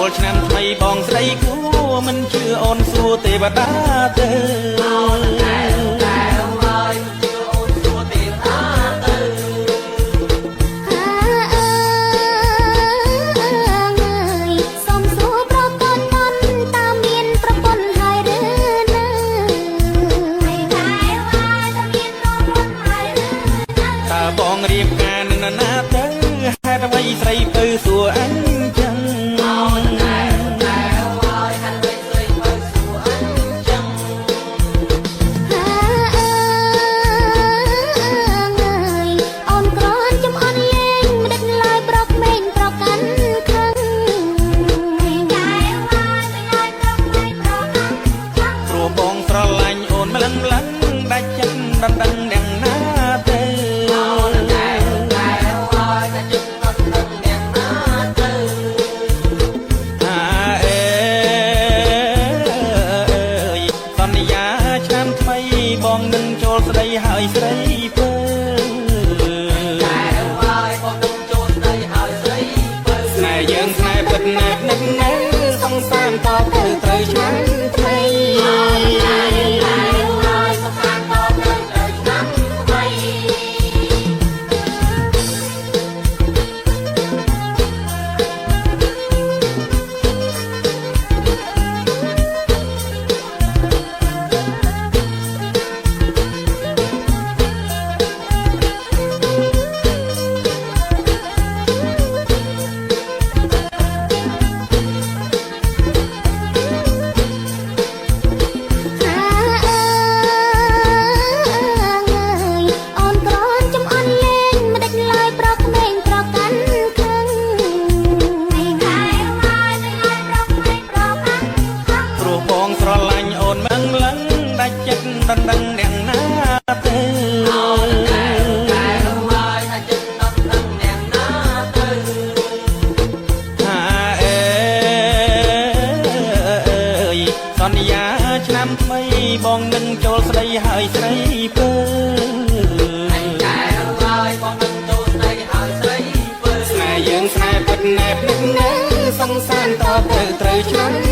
ចូលឆ្នាំថ្មីបងស្រីគួរមិនជឿអូនសួរទេវតាទៅបងរៀបការនឹងណាទៅហេតុអ្វីស្រីទៅសួរអញចឹងអូនក្រនចំអន់លេងមិនដឹកឡើយប្រកមេងប្រកាន់ខឹងព្រោះបងស្រឡាញ់អូនម្លឹងម្លឹងដាច់ចិត្តដណ្ដឹងយ៉ាងណាទេបងនឹងចូលស្ដីហើយស្រីពើបងនឹងចូលស្ដីហើយស្រីពើស្នេហ៍យើងស្នេហ៍ពិតណាស់នឹកណាស់សង្សារតទៅត្រូវឆ្នាំថ្មីស្រឡាញ់អូនមិនលឹងដាច់ចិត្តដណ្ដឹងអ្នកណាទេអូនតែហើយដាច់ចិត្តដណ្ដឹងអ្នកណាទៅថាអើយសន្យាឆ្នាំថ្មីបងនឹងចូលស្ដីហើយស្រីពើតែហើយបងនឹងចូលស្ដីហើយស្រីពើស្នេហ៍យើងស្នេហ៍ពិតណែបនឹកណាសង្សារតទៅត្រូវឆ្នាំ